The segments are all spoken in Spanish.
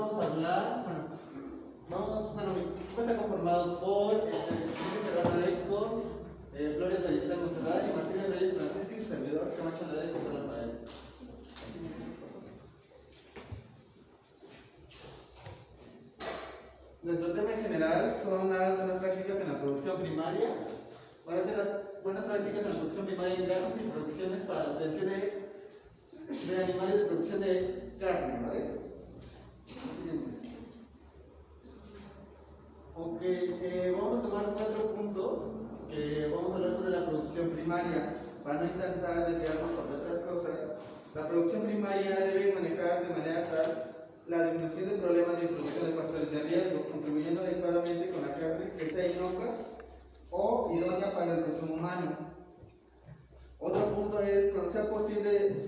vamos a hablar, mi está conformado por Enrique Serrano Héctor, Flores Ballester Monserrat y Martínez Reyes Francisco y su servidor Camacho Andrade y José Rafael. Nuestro tema en general son las buenas prácticas en la producción primaria. Van a ser las buenas prácticas en la producción primaria en granjas y producciones para la obtención de animales de producción de carne, ¿vale? Ok, vamos a tomar 4 puntos que vamos a hablar sobre la producción primaria para no intentar desviarnos sobre otras cosas. La producción primaria debe manejar de manera tal la disminución de problemas de introducción de factores de riesgo, contribuyendo adecuadamente con la carne que sea inocua o idónea para el consumo humano. Otro punto es, cuando sea posible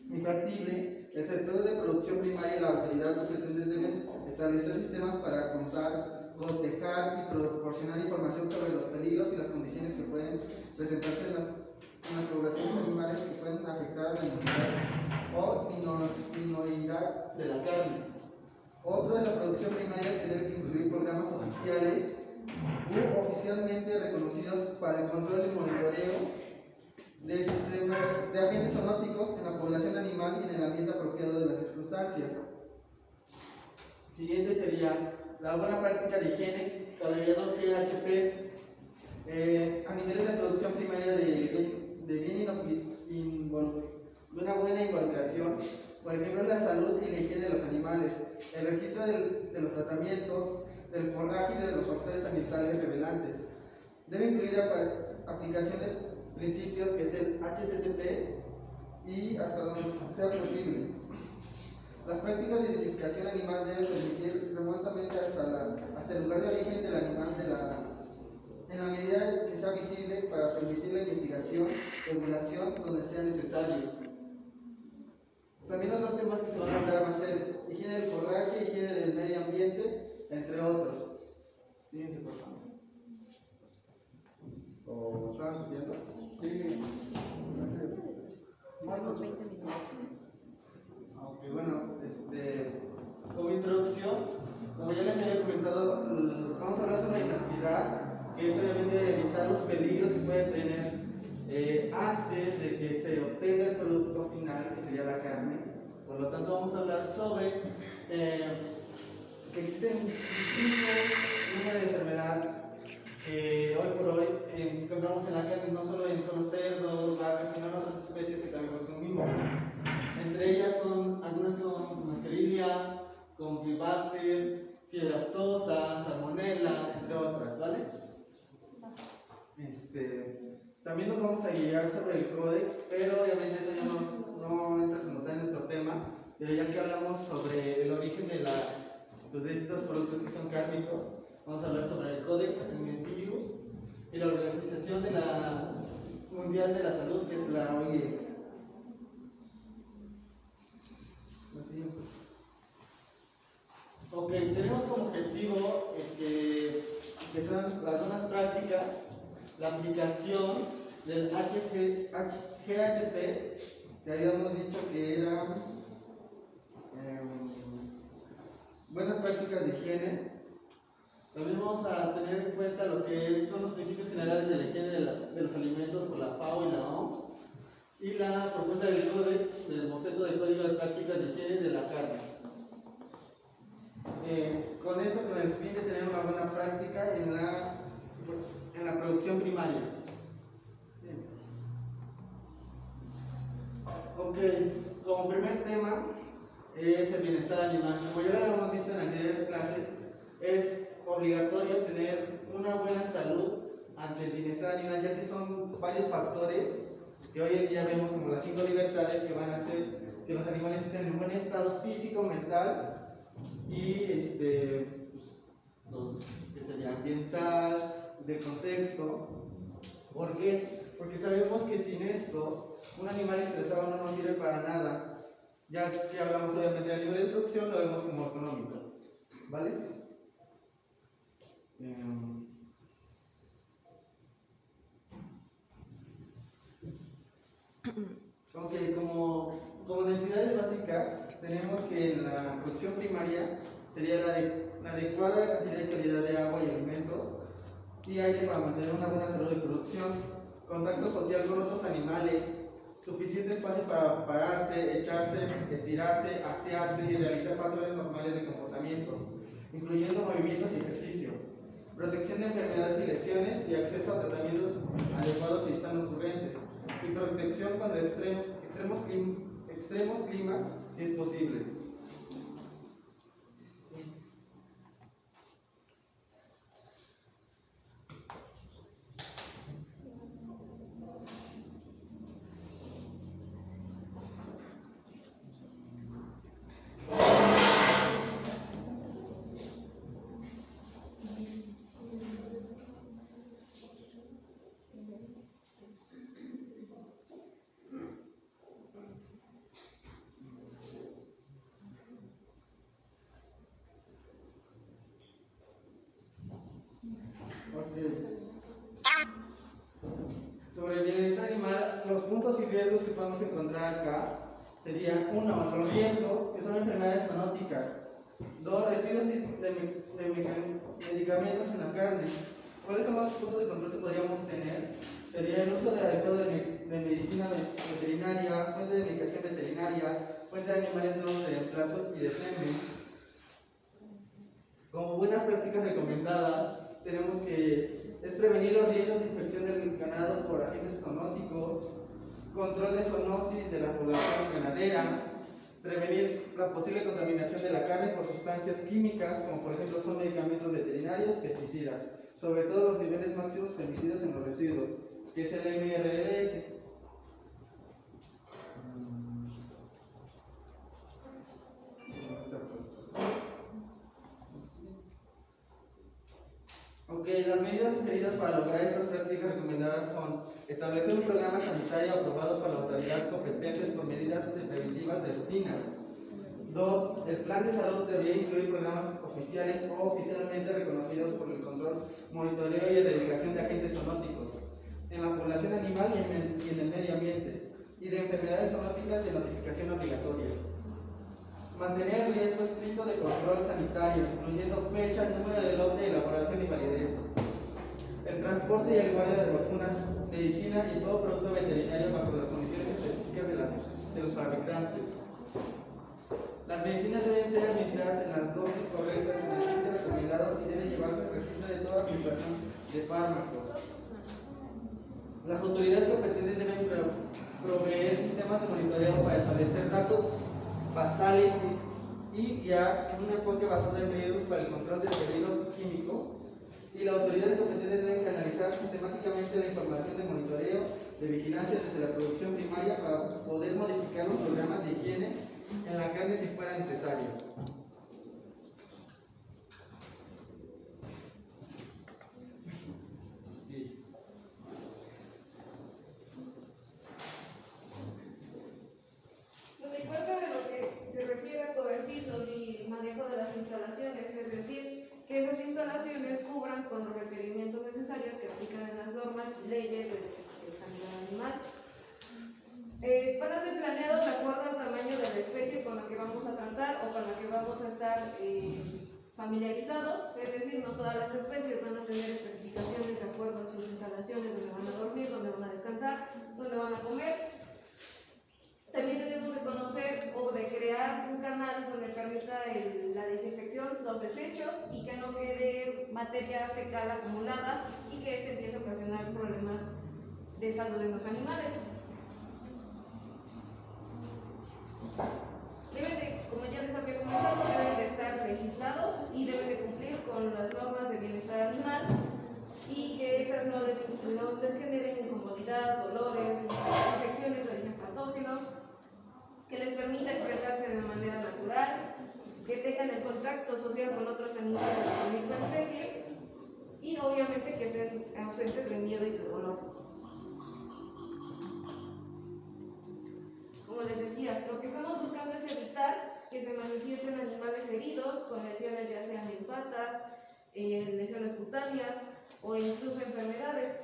y factible, el sector de producción primaria y la autoridad competentes deben establecer sistemas para contar, cotejar y proporcionar información sobre los peligros y las condiciones que pueden presentarse en las poblaciones animales que pueden afectar a la inmunidad o inocuidad de la carne. Otro es la producción primaria, que debe incluir programas oficiales u oficialmente reconocidos para el control y monitoreo de sistemas de agentes zoonóticos en la población animal y en el ambiente apropiado de las circunstancias. Siguiente sería la buena práctica de higiene, caballero GHP, a niveles de producción primaria de una buena involucración, por ejemplo, la salud y la higiene de los animales, el registro de los tratamientos, del forraje y de los factores ambientales revelantes. Debe incluir aplicación de principios que es el HCCP y hasta donde sea posible. Las prácticas de identificación animal deben permitir remotamente hasta el lugar de origen del animal en la medida que sea visible para permitir la investigación, regulación donde sea necesario. También otros temas que se van a hablar va a ser higiene del forraje, higiene del medio ambiente, entre otros. Siguiente, por favor. ¿O están viendo? Sí. Unos 20 minutos. Aunque bueno, como introducción, como ya les había comentado, vamos a hablar sobre la inocuidad, que es obviamente evitar los peligros que puede tener antes de que se obtenga el producto final, que sería la carne. Por lo tanto, vamos a hablar sobre que existen distintos números de enfermedad que hoy por hoy encontramos en la carne, no solo en cerdos, vacas, sino en otras especies que también consumimos. Entre ellas son algunas con Mascarilla, con Campylobacter, fiebre aftosa, salmonella, entre otras, ¿vale? También nos vamos a guiar sobre el códex, pero obviamente eso ya no entra como tal en nuestro tema, pero ya que hablamos sobre el origen de estos productos que son cárnicos, vamos a hablar sobre el Codex Alimentarius y la Organización Mundial de la Salud, que es la OIE. Ok, tenemos como objetivo que son las buenas prácticas, la aplicación del GHP, que habíamos dicho que eran buenas prácticas de higiene. También vamos a tener en cuenta lo que son los principios generales de la higiene de los alimentos por la FAO y la OMS, y la propuesta del Códex, del boceto del Código de Prácticas de Higiene de la Carne. Con esto, con el fin de tener una buena práctica en la producción primaria. Sí. Ok, como primer tema es el bienestar animal. Como ya lo habíamos visto en anteriores clases, es obligatorio tener una buena salud ante el bienestar animal, ya que son varios factores que hoy en día vemos como las 5 libertades que van a hacer que los animales estén en un buen estado físico, mental y que sería ambiental, de contexto. ¿Por qué? Porque sabemos que sin estos, un animal estresado no nos sirve para nada. Ya que hablamos obviamente a nivel de producción, lo vemos como económico, ¿vale? Ok, como necesidades básicas tenemos que en la producción primaria sería la adecuada cantidad y calidad de agua y alimentos y aire para mantener una buena salud de producción, contacto social con otros animales, suficiente espacio para pararse, echarse, estirarse, asearse y realizar patrones normales de comportamientos, incluyendo movimientos y ejercicio, protección de enfermedades y lesiones y acceso a tratamientos adecuados si están ocurrentes, y protección contra extremos climas si es posible. Sobre el bienestar animal, los puntos y riesgos que podemos encontrar acá serían: 1. Los riesgos, que son enfermedades zoonóticas. 2. Residuos de medicamentos en la carne. ¿Cuáles son los puntos de control que podríamos tener? Sería el uso adecuado de medicina veterinaria, fuente de medicación veterinaria, fuente de animales no de reemplazo y de semen. Como buenas prácticas recomendadas, tenemos que es prevenir los riesgos de infección del ganado por agentes zoonóticos, control de zoonosis de la población ganadera, prevenir la posible contaminación de la carne por sustancias químicas, como por ejemplo son medicamentos veterinarios, pesticidas, sobre todo los niveles máximos permitidos en los residuos, que es el MRLS. Ok, las medidas sugeridas para lograr estas prácticas recomendadas son: establecer un programa sanitario aprobado por la autoridad competente por medidas preventivas de rutina. 2. El plan de salud debería incluir programas oficiales o oficialmente reconocidos por el control, monitoreo y erradicación de agentes zoonóticos en la población animal y en el medio ambiente, y de enfermedades zoonóticas de notificación obligatoria. Mantener el riesgo escrito de control sanitario, incluyendo fecha, número de lote, elaboración y validez. El transporte y el guardia de vacunas, medicina y todo producto veterinario bajo las condiciones específicas de los fabricantes. Las medicinas deben ser administradas en las dosis correctas en el sitio recomendado y debe llevarse el registro de toda administración de fármacos. Las autoridades competentes deben proveer sistemas de monitoreo para establecer datos basales y guiar en un enfoque basado en riesgos para el control de peligros químicos, y las autoridades competentes deben canalizar sistemáticamente la información de monitoreo de vigilancia desde la producción primaria para poder modificar los programas de higiene en la carne si fuera necesario. De acuerdo de lo que se refiere a cobertizos y manejo de las instalaciones, es decir, que esas instalaciones cubran con los requerimientos necesarios que aplican en las normas y leyes de sanidad animal. Van a ser planeados de acuerdo al tamaño de la especie con la que vamos a tratar o con la que vamos a estar familiarizados, es decir, no todas las especies van a tener especificaciones de acuerdo a sus instalaciones, donde van a dormir, donde van a descansar, donde van a comer. También tenemos de conocer o de crear un canal donde permita la desinfección, los desechos y que no quede materia fecal acumulada y que este empiece a ocasionar problemas de salud en los animales. Deben de, como ya les había comentado, deben de estar legislados y deben de cumplir con las normas de bienestar animal y que estas no les generen incomodidad, dolores, infecciones de origen patógenos, que les permita expresarse de manera natural, que tengan el contacto social con otros animales de la misma especie y obviamente que estén ausentes de miedo y de dolor. Como les decía, lo que estamos buscando es evitar que se manifiesten animales heridos con lesiones ya sean en patas, lesiones cutáneas o incluso enfermedades.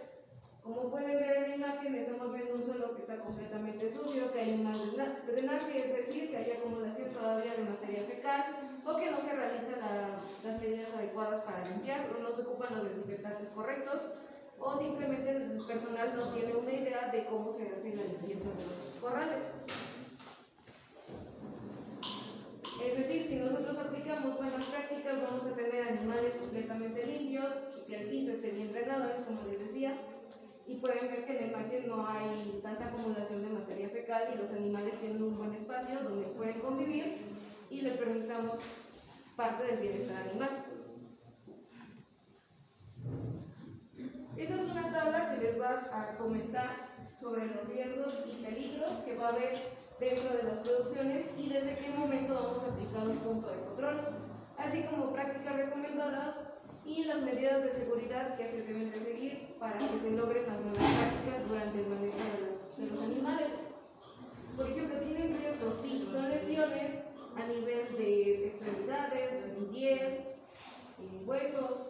Como pueden ver en la imagen, estamos viendo un suelo que está completamente sucio, que hay un mal drenaje, es decir, que hay acumulación todavía de materia fecal o que no se realizan las medidas adecuadas para limpiar o no se ocupan los desinfectantes correctos o simplemente el personal no tiene una idea de cómo se hace la limpieza de los corrales. Es decir, si nosotros aplicamos buenas prácticas, vamos a tener animales completamente limpios, que el piso esté bien drenado, como les decía, y pueden ver que en la imagen no hay tanta acumulación de materia fecal y los animales tienen un buen espacio donde pueden convivir y les permitamos parte del bienestar animal. Esa es una tabla que les va a comentar sobre los riesgos y peligros que va a haber dentro de las producciones y desde qué momento vamos a aplicar un punto de control, así como prácticas recomendadas y las medidas de seguridad que se deben de seguir para que se logren las nuevas prácticas durante el manejo de los animales. Por ejemplo, ¿tienen riesgos? Sí, son lesiones a nivel de extremidades, de piel, huesos.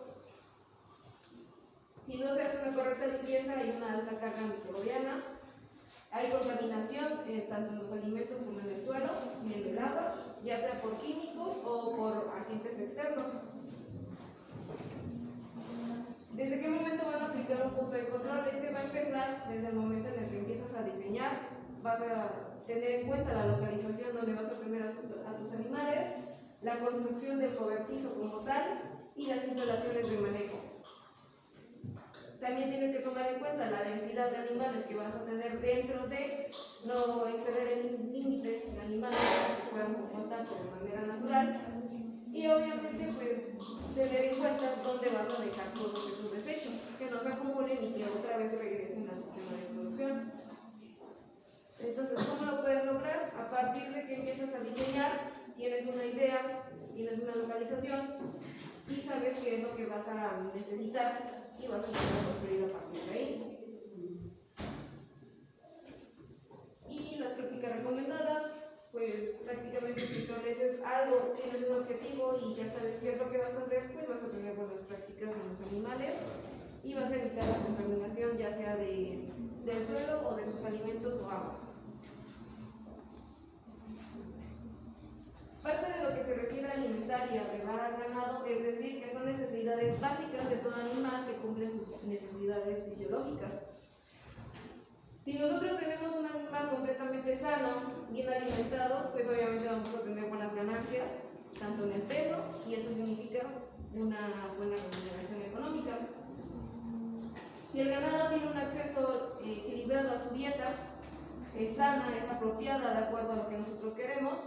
Si no se hace una correcta limpieza, hay una alta carga microbiana. Hay contaminación tanto en los alimentos como en el suelo y en el agua, ya sea por químicos o por agentes externos. ¿Desde qué momento van a aplicar un punto de control? Este va a empezar desde el momento en el que empiezas a diseñar. Vas a tener en cuenta la localización donde vas a tener a tus animales, la construcción del cobertizo como tal y las instalaciones de manejo. También tienes que tomar en cuenta la densidad de animales que vas a tener dentro de, no exceder el límite de animales que puedan comportarse de manera natural y obviamente pues tener en cuenta dónde vas a dejar todos esos desechos, que no se acumulen y que otra vez regresen al sistema de producción. Entonces, ¿cómo lo puedes lograr? A partir de que empiezas a diseñar, tienes una idea, tienes una localización y sabes qué es lo que vas a necesitar y vas a empezar a construir a partir de ahí. Y las prácticas recomendadas, pues prácticamente si estableces algo, tienes un objetivo y ya sabes qué es lo que vas a hacer, pues vas a tener buenas prácticas en los animales y vas a evitar la contaminación ya sea del suelo o de sus alimentos o agua. Parte de lo que se refiere a alimentar y a brevar al ganado, es decir, que son necesidades básicas de todo animal que cumplen sus necesidades fisiológicas. Si nosotros tenemos un animal completamente sano, bien alimentado, pues obviamente vamos a tener buenas ganancias, tanto en el peso, y eso significa una buena remuneración económica. Si el ganado tiene un acceso equilibrado a su dieta, es sana, es apropiada de acuerdo a lo que nosotros queremos,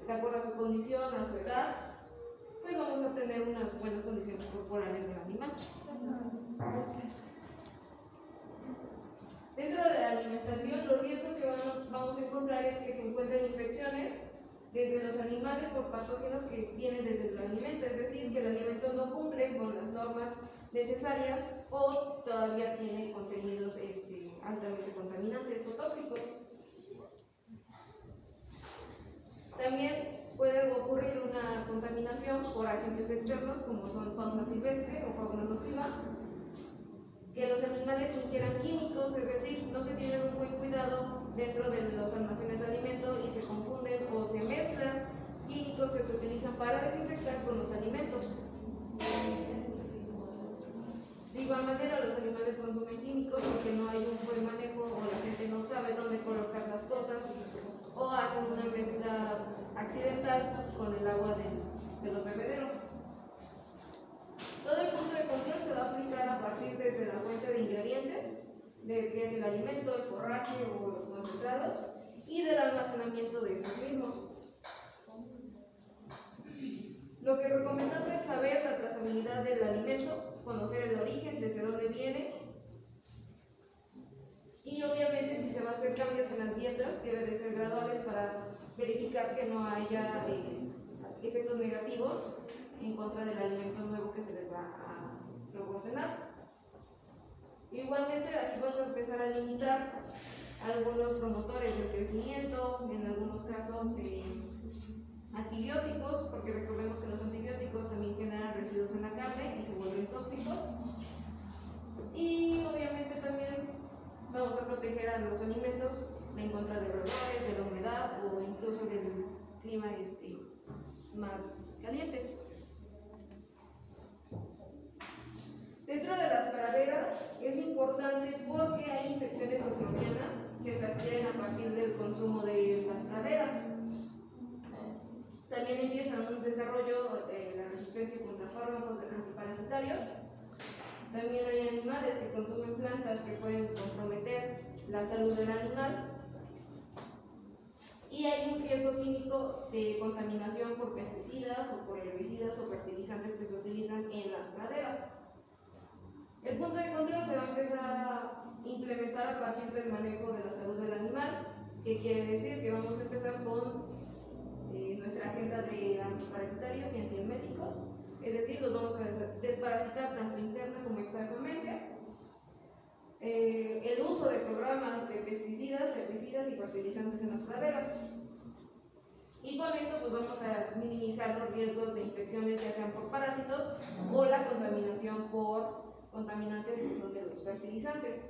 de acuerdo a su condición, a su edad, pues vamos a tener unas buenas condiciones corporales del animal. Dentro de la alimentación, los riesgos que vamos a encontrar es que se encuentren infecciones desde los animales por patógenos que vienen desde el alimento, es decir, que el alimento no cumple con las normas necesarias o todavía tiene contenidos altamente contaminantes o tóxicos. También puede ocurrir una contaminación por agentes externos como son fauna silvestre o fauna nociva, que los animales ingieran químicos, es decir, no se tiene un buen cuidado dentro de los almacenes de alimento y se confunden o se mezclan químicos que se utilizan para desinfectar con los alimentos. De igual manera, los animales consumen químicos porque no hay un buen manejo o la gente no sabe dónde colocar las cosas o hacen una mezcla accidental con el agua de los bebederos. Todo el punto de control se va a aplicar a partir desde la fuente de ingredientes, de que es el alimento, el forraje o los concentrados, y del almacenamiento de estos mismos. Lo que recomendamos es saber la trazabilidad del alimento, conocer el origen, desde dónde viene, y obviamente si se va a hacer cambios en las dietas, debe de ser graduales para verificar que no haya efectos negativos en contra del alimento nuevo que se les va a proporcionar. Igualmente aquí vas a empezar a limitar algunos promotores del crecimiento, en algunos casos antibióticos, porque recordemos que los antibióticos también generan residuos en la carne y se vuelven tóxicos. Y obviamente también vamos a proteger a los alimentos en contra de roedores, de la humedad o incluso del clima más caliente. Dentro de las praderas es importante porque hay infecciones microbianas que se adquieren a partir del consumo de las praderas. También empieza un desarrollo de la resistencia contra fármacos antiparasitarios. También hay animales que consumen plantas que pueden comprometer la salud del animal. Y hay un riesgo químico de contaminación por pesticidas o por herbicidas o fertilizantes que se utilizan en las praderas. El punto de control se va a empezar a implementar a partir del manejo de la salud del animal, que quiere decir que vamos a empezar con nuestra agenda de antiparasitarios y antieméticos, es decir, los vamos a desparasitar tanto interna como externamente. El uso de programas de pesticidas, herbicidas y fertilizantes en las praderas. Y con esto pues vamos a minimizar los riesgos de infecciones, ya sean por parásitos o la contaminación por contaminantes que son de los fertilizantes.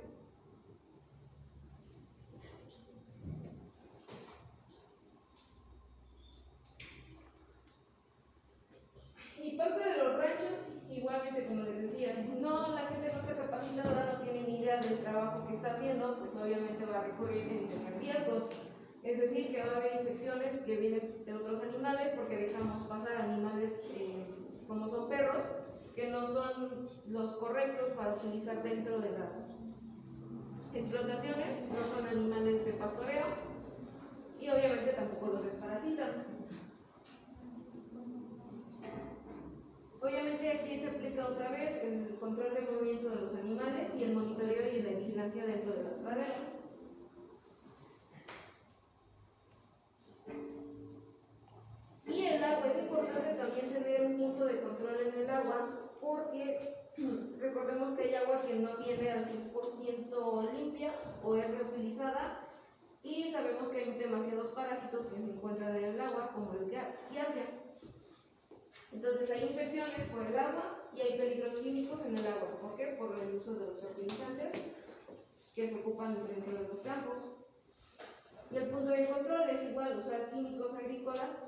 Y parte de los ranchos, igualmente como les decía, si no la gente no está capacitada, no tiene ni idea del trabajo que está haciendo, pues obviamente va a recurrir en tener riesgos. Es decir, que va a haber infecciones que vienen de otros animales porque dejamos pasar animales como son perros, que no son los correctos para utilizar dentro de las explotaciones, no son animales de pastoreo y obviamente tampoco los desparasitan. Obviamente aquí se aplica otra vez el control de movimiento de los animales y el monitoreo y la vigilancia dentro de las praderas. Y el agua, es importante también tener un punto de control en el agua porque recordemos que hay agua que no viene al 100% limpia o es reutilizada y sabemos que hay demasiados parásitos que se encuentran en el agua como el giardia. Entonces hay infecciones por el agua y hay peligros químicos en el agua. ¿Por qué? Por el uso de los fertilizantes que se ocupan dentro de los campos. Y el punto de control es igual, usar químicos agrícolas,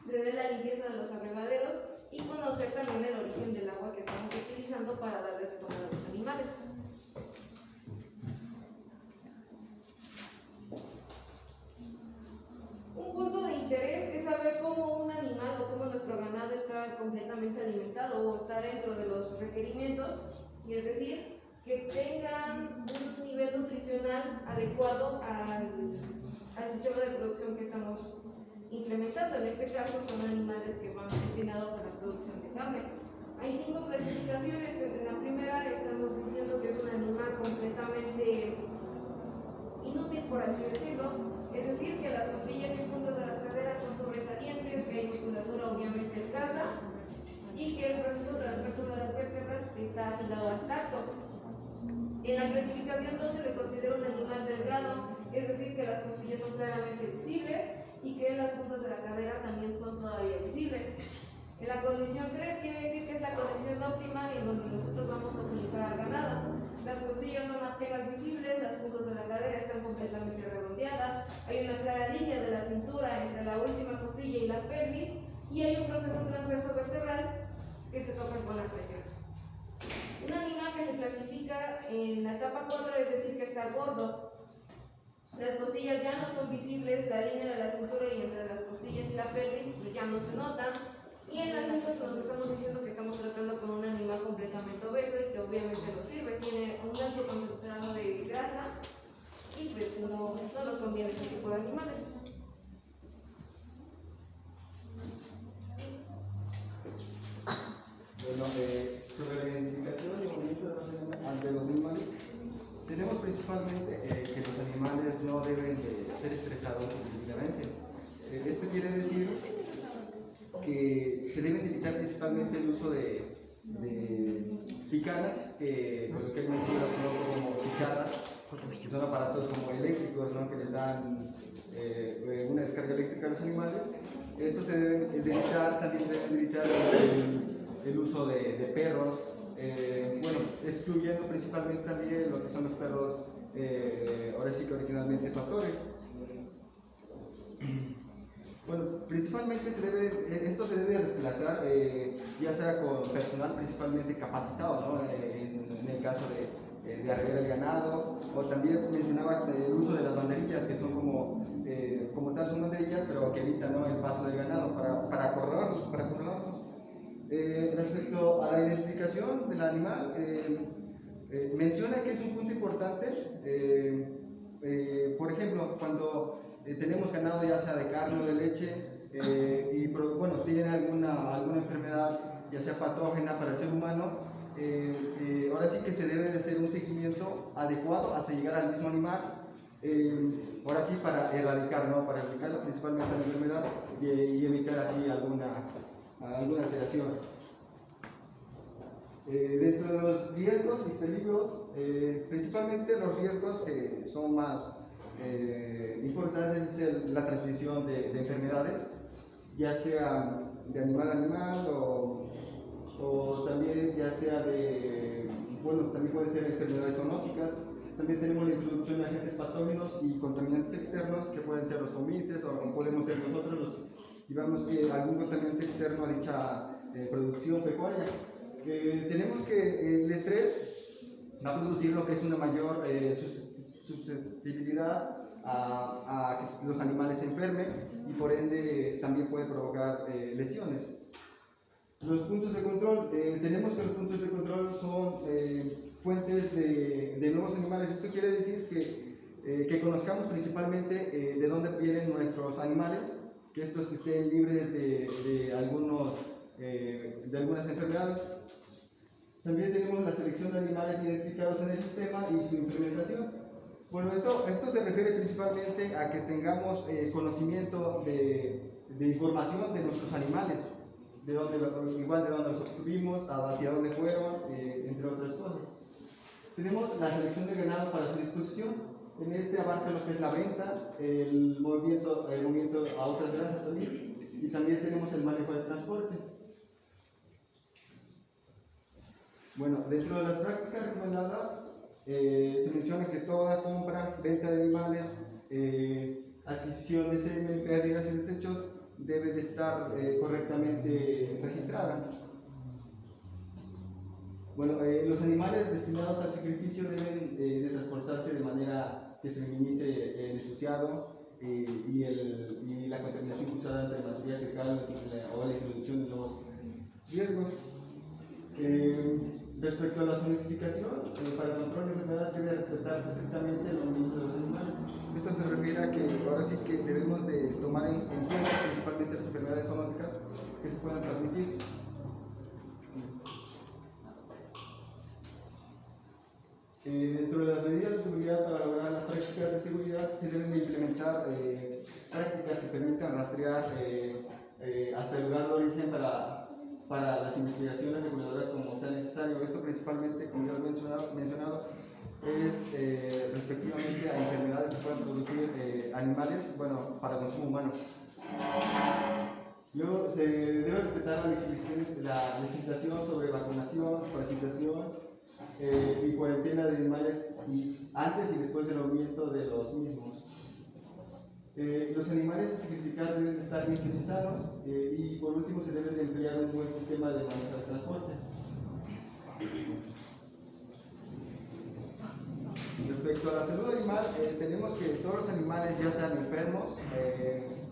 tener la limpieza de los abrevaderos y conocer también el origen del agua que estamos utilizando para darles de comer a los animales. Un punto de interés es saber cómo un animal o cómo nuestro ganado está completamente alimentado o está dentro de los requerimientos, y es decir, que tengan un nivel nutricional adecuado al sistema de producción que estamos implementando. En este caso son animales que van destinados a la producción de carne. Hay 5 clasificaciones. En la primera estamos diciendo que es un animal completamente inútil, por así decirlo. Es decir, que las costillas y puntas de las caderas son sobresalientes, que hay musculatura obviamente escasa y que el proceso transverso de las vértebras está afilado al tacto. En la clasificación 2 se le considera un animal delgado, es decir, que las costillas son claramente visibles y que las puntas de la cadera también son todavía visibles. En la condición 3 quiere decir que es la condición óptima en donde nosotros vamos a utilizar al ganado. Las costillas son apenas visibles, las puntas de la cadera están completamente redondeadas, hay una clara línea de la cintura entre la última costilla y la pelvis y hay un proceso transverso vertebral que se toca con la presión. Un animal que se clasifica en la etapa 4 es decir que está gordo. Las costillas ya no son visibles, la línea de la cintura y entre las costillas y la pelvis ya no se notan. Y en la 5 nos estamos diciendo que estamos tratando con un animal completamente obeso y que obviamente no sirve, tiene un alto concentrado de grasa y pues no nos conviene ese tipo de animales. Bueno, sobre la identificación y movimiento ante los animales, tenemos principalmente que los animales no deben de ser estresados suficientemente. Esto quiere decir que se deben evitar principalmente el uso de picanas, que coloquialmente las conozco como chicharras, que son aparatos como eléctricos, ¿no?, que les dan una descarga eléctrica a los animales. Esto se debe de evitar, también se debe de evitar el uso de perros, bueno, excluyendo principalmente también lo que son los perros, ahora sí que originalmente pastores. Bueno, principalmente esto se debe reemplazar, ya sea con personal principalmente capacitado, ¿no? En el caso de arrear el ganado, o también mencionaba el uso de las banderillas, que son como tal son banderillas, pero que evitan, ¿no?, el paso del ganado para acorralarlos. Respecto a la identificación del animal, menciona que es un punto importante. Por ejemplo, cuando tenemos ganado ya sea de carne o de leche, y bueno, tienen alguna enfermedad, ya sea patógena para el ser humano, ahora sí que se debe de hacer un seguimiento adecuado hasta llegar al mismo animal, ahora sí para erradicar, ¿no?, para erradicar principalmente la enfermedad y evitar así alguna alteración. Dentro de los riesgos y peligros, principalmente los riesgos que son más importantes es la transmisión de enfermedades, ya sea de animal a animal o también ya sea bueno, también pueden ser enfermedades zoonóticas. También tenemos la introducción de agentes patógenos y contaminantes externos, que pueden ser los fomites o podemos ser nosotros los llevamos algún contaminante externo a dicha producción pecuaria. Tenemos que el estrés va a producir lo que es una mayor susceptibilidad a que los animales se enfermen y por ende también puede provocar lesiones. Los puntos de control, tenemos que los puntos de control son fuentes de nuevos animales. Esto quiere decir que conozcamos principalmente de dónde vienen nuestros animales, que estos estén libres de algunas enfermedades. También tenemos la selección de animales identificados en el sistema y su implementación. Bueno, esto se refiere principalmente a que tengamos conocimiento de información de nuestros animales, de dónde los obtuvimos, hacia dónde fueron, entre otras cosas. Tenemos la selección de ganado para su disposición. En este abarca lo que es la venta, el movimiento a otras granjas también, y también tenemos el manejo de transporte. Bueno, dentro de las prácticas recomendadas se menciona que toda compra, venta de animales, adquisición de semen, pérdidas y desechos debe de estar correctamente registrada. Bueno, los animales destinados al sacrificio deben de transportarse de manera que se minimice el ensuciado y la contaminación cruzada entre material fecal o la introducción de nuevos riesgos. Respecto a la zonificación, para el control de enfermedades debe respetarse estrictamente el movimiento de los animales. Esto se refiere a que ahora sí que debemos de tomar en cuenta principalmente las enfermedades zoonóticas que se puedan transmitir. Dentro de las medidas de seguridad para lograr las prácticas de seguridad se deben de implementar prácticas que permitan rastrear hasta el lugar de origen para las investigaciones reguladoras como sea necesario. Esto principalmente, como ya lo he mencionado, es respectivamente a enfermedades que puedan producir animales, bueno, para consumo humano. Luego se debe respetar la legislación sobre vacunación, desparasitación y cuarentena de animales antes y después del movimiento de los mismos. Los animales a sacrificar deben de estar limpios y sanos, y por último se debe de emplear un buen sistema de manejo de transporte. Respecto a la salud animal, tenemos que todos los animales, ya sean enfermos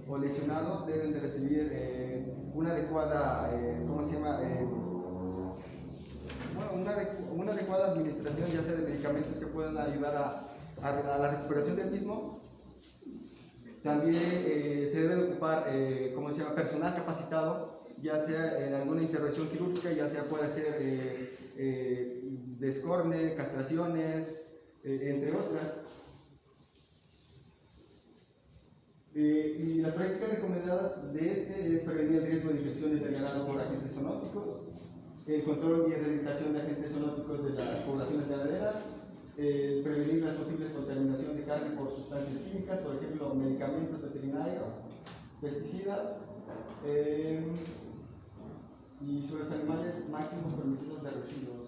o lesionados, deben de recibir una adecuada, una adecuada administración, ya sea de medicamentos que puedan ayudar a la recuperación del mismo. También se debe de ocupar, personal capacitado, ya sea en alguna intervención quirúrgica, ya sea puede ser descorne, castraciones, entre otras. Y las prácticas recomendadas de es prevenir el riesgo de infecciones de ganado por agentes zoonóticos, el control y erradicación de agentes zoonóticos de las poblaciones ganaderas, prevenir la posible contaminación de carne por sustancias químicas, por ejemplo, medicamentos veterinarios, pesticidas, y sobre los animales máximos permitidos de residuos.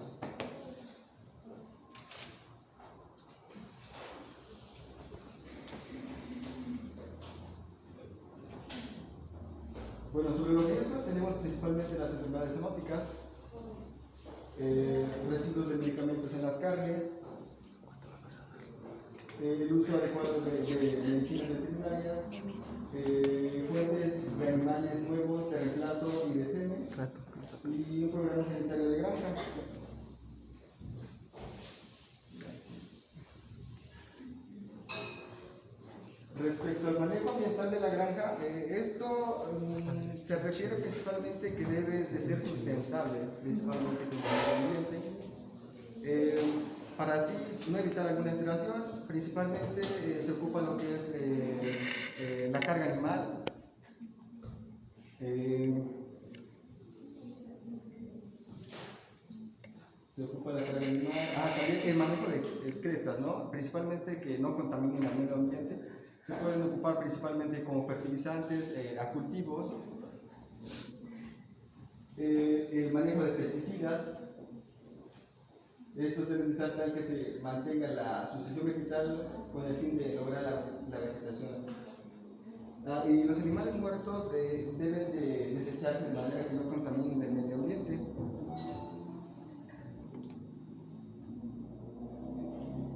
sobre los riesgos tenemos principalmente las enfermedades zoonóticas, residuos de medicamentos en las carnes, el uso adecuado de medicinas veterinarias, fuentes de animales nuevos, de reemplazo y de semen, y un programa sanitario de granja. Respecto al manejo ambiental de la granja, esto se refiere principalmente que debe de ser sustentable, principalmente con el medio ambiente, para así no evitar alguna alteración. Principalmente se ocupa lo que es la carga animal, se ocupa la carga animal, también el manejo de excretas, ¿no? Principalmente que no contaminen el medio ambiente. Se pueden ocupar principalmente como fertilizantes a cultivos, el manejo de pesticidas. Estos deben ser tal que se mantenga la sucesión vegetal con el fin de lograr la vegetación. Y los animales muertos deben de desecharse de manera que no contaminen el medio ambiente.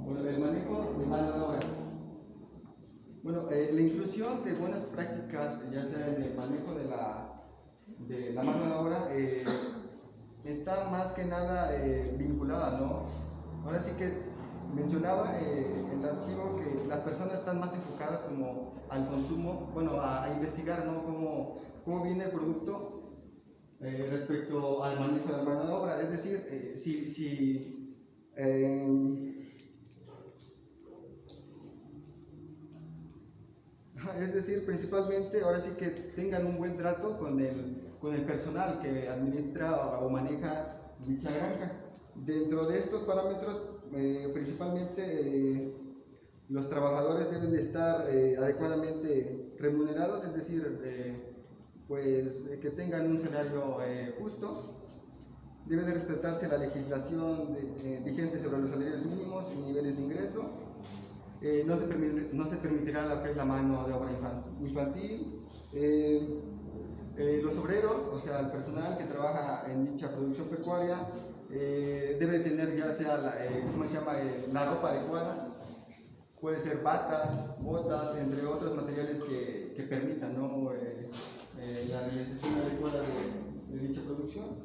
Bueno, el manejo de mano de obra. Bueno, la inclusión de buenas prácticas, ya sea en el manejo de la mano de obra, está más que nada vinculada, ¿no? Ahora sí que mencionaba en el archivo que las personas están más enfocadas como al consumo, bueno, a investigar, ¿no? Cómo viene el producto respecto al manejo de la mano de obra. Es decir, es decir, principalmente, ahora sí que tengan un buen trato con el personal que administra o maneja dicha granja. Dentro de estos parámetros, principalmente los trabajadores deben de estar adecuadamente remunerados, es decir, pues que tengan un salario justo. Debe de respetarse la legislación vigente sobre los salarios mínimos y niveles de ingreso. No se permitirá lo que es la mano de obra infantil. Los obreros, o sea, el personal que trabaja en dicha producción pecuaria, debe tener ya sea la ropa adecuada. Puede ser batas, botas, entre otros materiales que permitan, ¿no? La realización adecuada de dicha producción.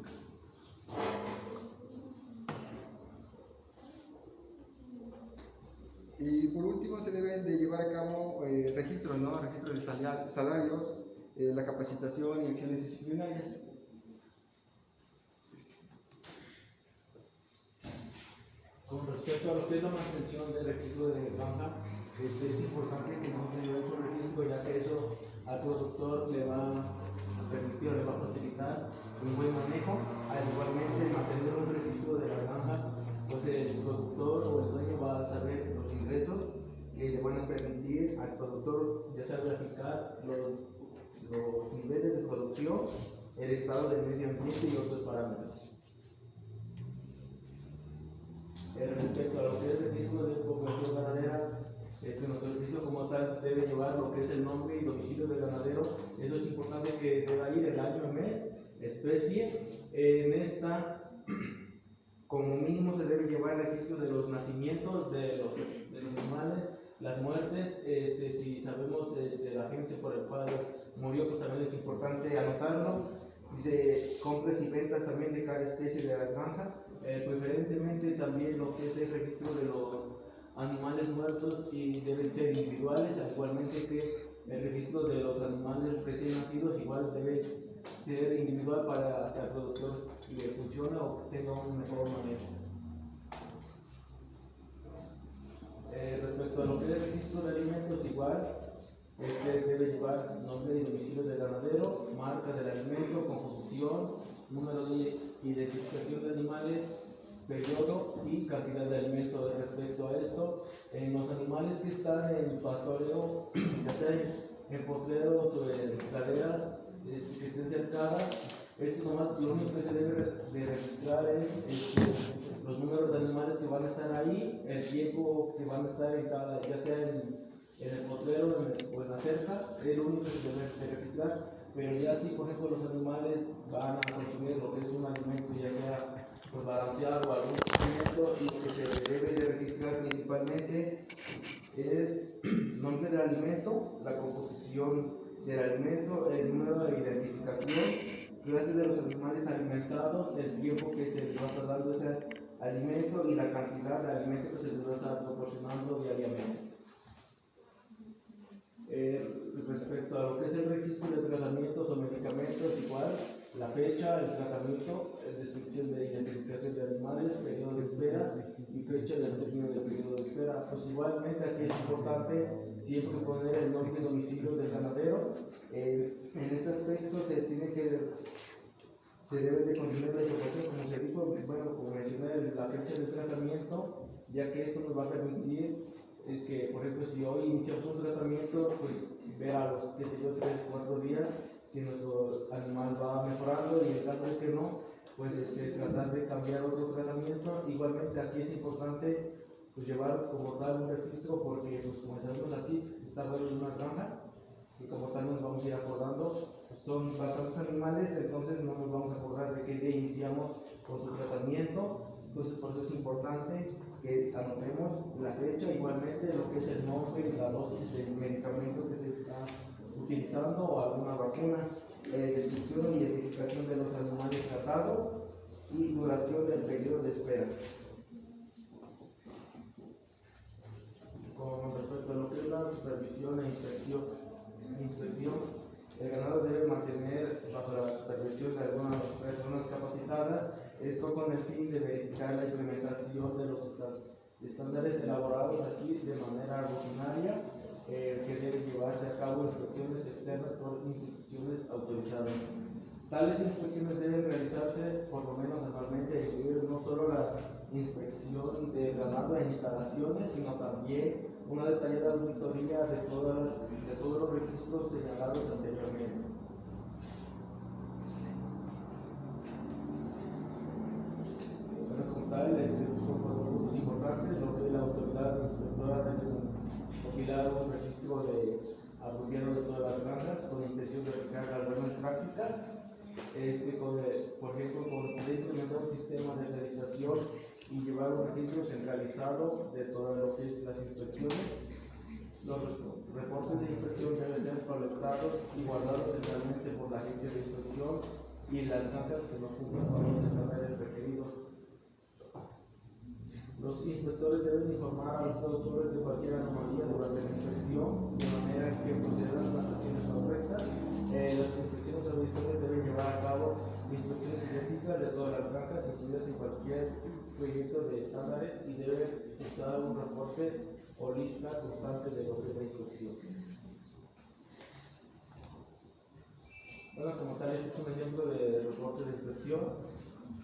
Y por último se deben de llevar a cabo registros, ¿no? Registros de salarios, la capacitación y acciones disciplinarias. Con respecto a lo que es la mantención del registro de granja, es importante que no tengamos un registro, ya que eso al productor le va a permitir, le va a facilitar un buen manejo. Igualmente, mantener un registro de la granja, pues el productor o el dueño va a saber los ingresos que le van a permitir al productor, ya sea graficar los niveles de producción, el estado del medio ambiente y otros parámetros. Respecto a lo que es el registro de población ganadera, nuestro registro como tal debe llevar lo que es el nombre y domicilio del ganadero. Eso es importante que deba ir el año, mes, especie. En esta, como mínimo, se debe llevar el registro de los nacimientos de los animales, las muertes. Si sabemos la gente por el cual murió, pues también es importante anotarlo. Si se compras y ventas también de cada especie de la granja. Preferentemente también lo que es el registro de los animales muertos y deben ser individuales, igualmente que el registro de los animales recién nacidos igual debe ser individual para que al productor le funcione o tenga un mejor manejo. Respecto a lo que es el registro de alimentos, igual debe llevar nombre y domicilio del ganadero, marca del alimento, composición, número de identificación de animales, periodo y cantidad de alimento. Respecto a esto, en los animales que están en pastoreo, ya sea en potreros o en praderas que estén cercadas, lo único que se debe de registrar es los números de animales que van a estar ahí, el tiempo que van a estar en cada, ya sea en el potrero o en la cerca, es lo único que se debe de registrar. pero ya si por ejemplo los animales van a consumir lo que es un alimento, ya sea pues, balanceado o algún alimento, lo que se debe de registrar principalmente es el nombre del alimento, la composición del alimento, el número de identificación, clase de los animales alimentados, el tiempo que se les va a estar dando ese alimento y la cantidad de alimento que se les va a estar proporcionando diariamente. Respecto a lo que es el registro de tratamientos o medicamentos, igual, la fecha, el tratamiento, descripción de identificación de animales, periodo de espera y fecha del término del periodo de espera. Pues igualmente aquí es importante siempre poner el nombre y domicilio del ganadero. En este aspecto se debe de contener la información, como se dijo, bueno, como mencioné, la fecha del tratamiento, ya que esto nos va a permitir que, por ejemplo, si hoy iniciamos un tratamiento, pues ver a los, qué sé yo, 3 o 4 días si nuestro animal va mejorando, y en caso de que no, pues tratar de cambiar otro tratamiento. Igualmente aquí es importante pues llevar como tal un registro, porque pues como sabemos aquí se está hablando de una granja y como tal nos vamos a ir acordando, pues, son bastantes animales, entonces no nos vamos a acordar de qué día iniciamos con su tratamiento. Entonces por eso es importante que anotemos la fecha, igualmente lo que es el nombre y la dosis del medicamento que se está utilizando o alguna vacuna, descripción y identificación de los animales tratados y duración del periodo de espera. Con respecto a lo que es la supervisión e inspección, el ganadero debe mantener bajo la supervisión de algunas personas capacitadas, esto con el fin de verificar la implementación de los estándares elaborados aquí de manera rutinaria, que deben llevarse a cabo inspecciones externas por instituciones autorizadas. Tales inspecciones deben realizarse por lo menos anualmente, e incluir no solo la inspección de ganado e instalaciones, sino también una detallada auditoría de todos los registros señalados anteriormente. Bueno, como tal, son puntos importantes. Lo que la autoridad inspectora debe compilar un registro apropiado de todas las granjas con la intención de aplicar las buenas prácticas. Por ejemplo, poder implementar un sistema de acreditación y llevar un registro centralizado de todo lo que es las inspecciones. Los reportes de inspección deben ser colectados y guardados centralmente por la agencia de inspección y las granjas que no cumplan con los estándares requeridos. Los inspectores deben informar a los productores de cualquier anomalía durante la inspección, de manera que procedan las acciones correctas. Las inspecciones auditorias deben llevar a cabo inspecciones idénticas de todas las granjas, incluidas en cualquier proyecto de estándares, y deben usar un reporte o lista constante de lo que es la inspección. Bueno, como tal, este es un ejemplo de reporte de inspección.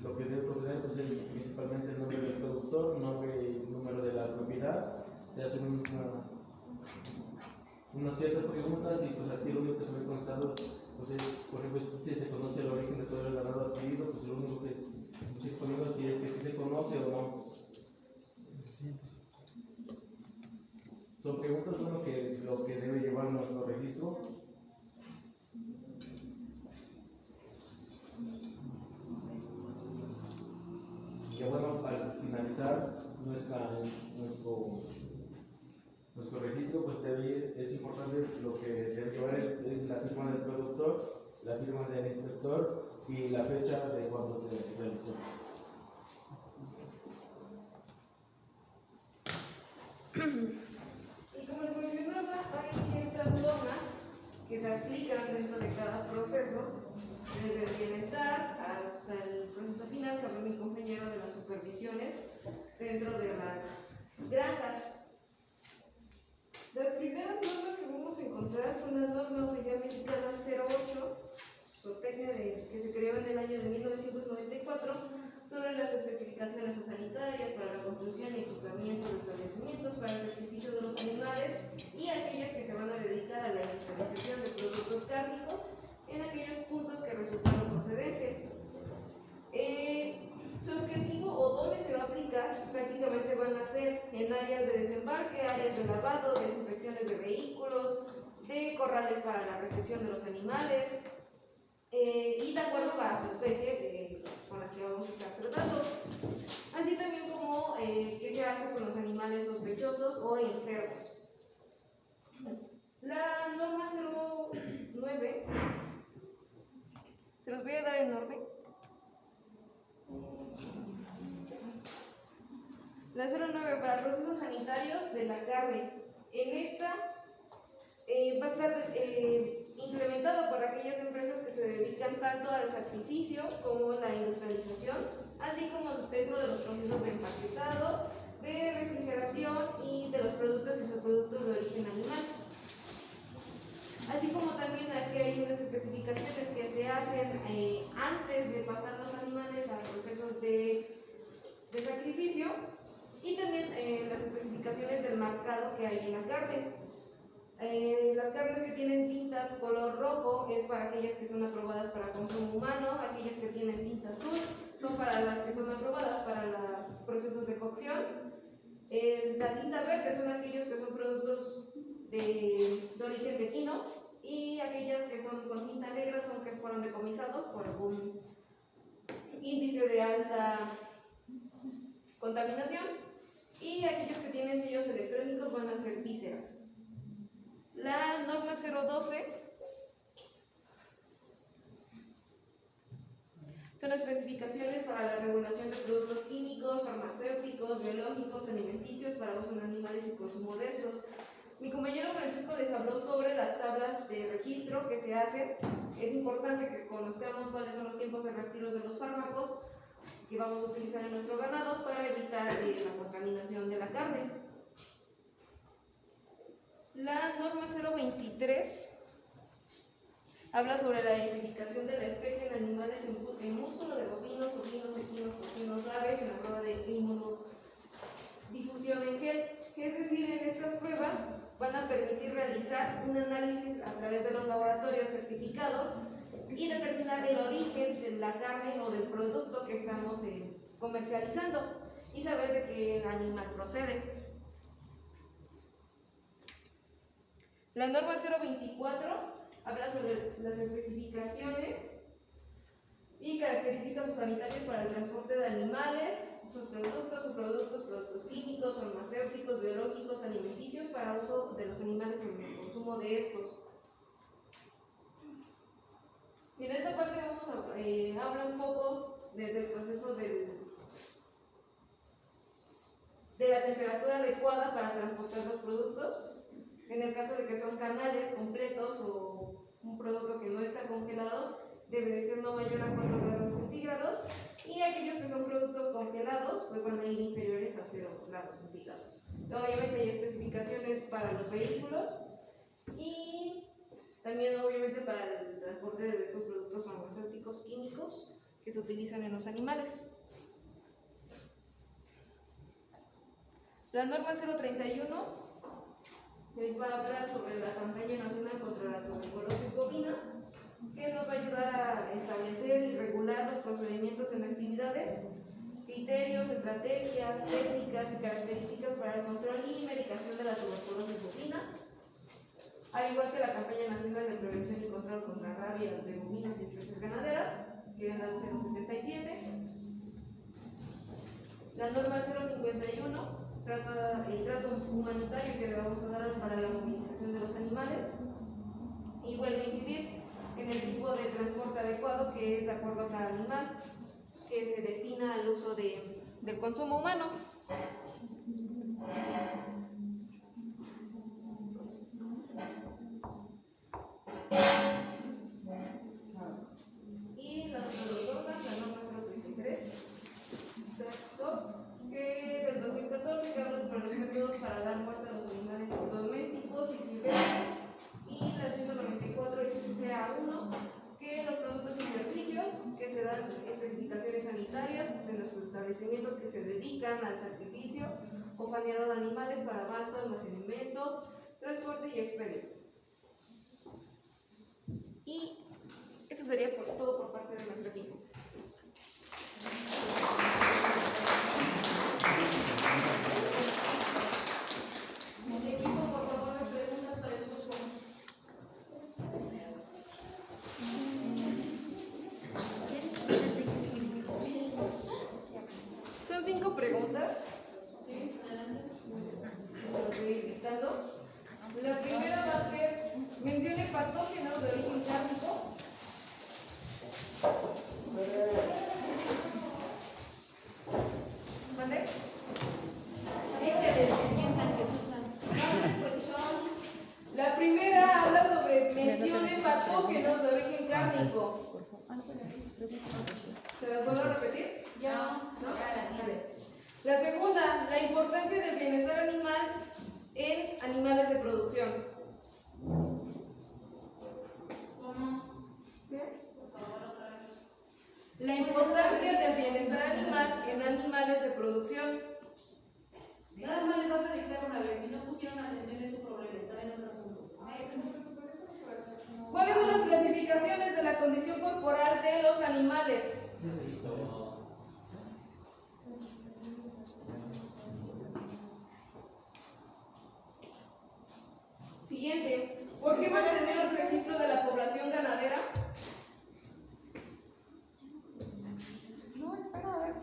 Lo que debe contener pues, es principalmente el nombre del productor, nombre y número de la propiedad. Se hacen unas ciertas preguntas, y pues aquí lo único que se ve constado pues es, por ejemplo, si se conoce el origen de todo el ganado adquirido, pues lo único que se pone si es que si se conoce o no. Son preguntas, bueno, que lo que debe llevar nuestro registro. Y bueno, al finalizar nuestro registro, pues es importante lo que debe llevar es la firma del productor, la firma del inspector y la fecha de cuando se realizó. Y como les mencionaba, hay ciertas normas que se aplican dentro de cada proceso, desde el bienestar hasta el proceso final, que habló mi compañero de las supervisiones dentro de las granjas. Las primeras normas que vamos a encontrar son la norma oficial mexicana 08, zootecnia que se creó en el año de 1994, sobre las especificaciones sanitarias para la construcción y equipamiento de establecimientos para el sacrificio de los animales y aquellas que se van a dedicar a la industrialización de productos cárnicos en aquellos puntos que resultaron procedentes. Su objetivo o dónde se va a aplicar prácticamente van a ser en áreas de desembarque, áreas de lavado, desinfecciones de vehículos, de corrales para la recepción de los animales, y de acuerdo a su especie con las que vamos a estar tratando. Así también como qué se hace con los animales sospechosos o enfermos. La norma 09, se los voy a dar en orden. La 09 para procesos sanitarios de la carne. En esta va a estar implementado por aquellas empresas que se dedican tanto al sacrificio como la industrialización, así como dentro de los procesos de empaquetado, de refrigeración y de los productos y subproductos de origen animal. Así como también aquí hay unas especificaciones que se hacen antes de pasar los animales a procesos de sacrificio, y también las especificaciones del marcado que hay en la carne. Las carnes que tienen tintas color rojo es para aquellas que son aprobadas para consumo humano, aquellas que tienen tinta azul son para las que son aprobadas para los procesos de cocción. La tinta verde son aquellos que son productos de origen de equino, y aquellas que son con tinta negra son que fueron decomisados por algún índice de alta contaminación, y aquellos que tienen sellos electrónicos van a ser vísceras. La norma 012 son las especificaciones para la regulación de productos químicos, farmacéuticos, biológicos, alimenticios para uso en animales y consumo de estos. Mi compañero Francisco les habló sobre las tablas de registro que se hacen. Es importante que conozcamos cuáles son los tiempos de retiros de los fármacos que vamos a utilizar en nuestro ganado para evitar la contaminación de la carne. La norma 023 habla sobre la identificación de la especie en animales en músculo de bovinos, ovinos, equinos, porcinos, aves en la prueba de inmunodifusión en gel. Es decir, en estas pruebas van a permitir realizar un análisis a través de los laboratorios certificados y determinar el origen de la carne o del producto que estamos comercializando y saber de qué animal procede. La norma 024 habla sobre las especificaciones y características sanitarias para el transporte de animales, sus productos, productos químicos, farmacéuticos, biológicos, alimenticios para uso de los animales en el consumo de estos. Y en esta parte vamos a hablar un poco desde el proceso de la temperatura adecuada para transportar los productos. En el caso de que son canales completos o un producto que no está congelado, debe de ser no mayor a 4 grados centígrados, y aquellos que son productos congelados pues van a ir inferiores a 0 grados centígrados. Obviamente hay especificaciones para los vehículos y también obviamente para el transporte de estos productos farmacéuticos químicos que se utilizan en los animales. La norma 031 les va a hablar sobre la campaña nacional contra la tuberculosis bovina, que nos va a ayudar a establecer y regular los procedimientos en actividades, criterios, estrategias, técnicas y características para el control y medicación de la tuberculosis bovina, al igual que la campaña nacional de prevención y control contra rabia de bovinos y especies ganaderas, que es la 067. La norma 051 trata el trato humanitario que le vamos a dar para la movilización de los animales, y vuelve a incidir en el tipo de transporte adecuado que es de acuerdo a cada animal que se destina al uso del consumo humano. Y las otras normas, la norma 033 que es del 2014, que habla sobre los métodos para dar muerte a los animales domésticos y silvestres, y la 194 SCCA1, que los productos y servicios que se dan especificaciones sanitarias de los establecimientos que se dedican al sacrificio o faneado de animales para abasto, almacenamiento, transporte y expendio. Y eso sería todo por parte de nuestro equipo. El equipo, por favor, preguntas para el grupo. 5 preguntas. ¿Sí? Los voy indicando. La primera va a ser, mencione patógenos de origen cárnico. ¿Mande? La primera habla sobre mencione patógenos de origen cárnico. ¿Se las vuelvo a repetir? Ya. ¿No? Vale. La segunda, la importancia del bienestar animal en animales de producción. ¿Qué? La importancia del bienestar animal en animales de producción. Nada más le vas a dictar una vez, si no pusieron atención es su problema, está en otro asunto. ¿Cuáles son las clasificaciones de la condición corporal de los animales? Siguiente, ¿por qué mantener un registro de la población ganadera? No, espera, a ver.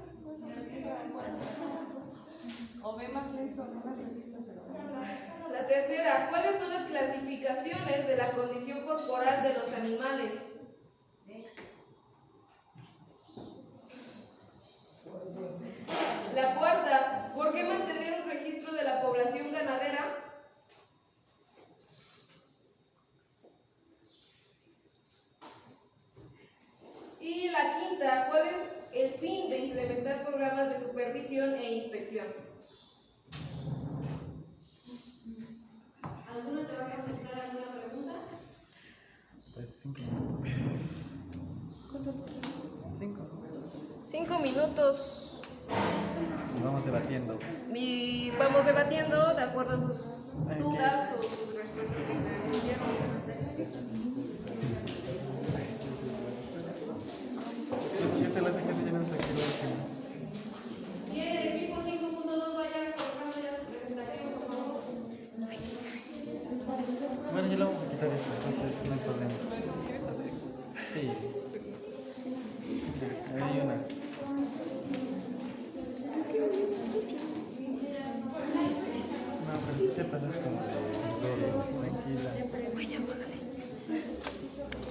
O ve más lento, no las registro, pero. La tercera, ¿cuáles son las clasificaciones de la condición corporal de los animales? La cuarta, ¿por qué mantener un registro de la población ganadera? Y la quinta, ¿cuál es el fin de implementar programas de supervisión e inspección? ¿Alguno te va a contestar alguna pregunta? Pues 5 minutos. 5 minutos. Y vamos debatiendo. Y vamos debatiendo de acuerdo a sus dudas o sus respuestas que ustedes me dieron. Pues yo te la saqué, ya no saqué la Bien, el equipo 5.2 vaya colocando ya su presentación, por favor. Bueno, yo lo voy a quitar esto, entonces no hay problema. Sí.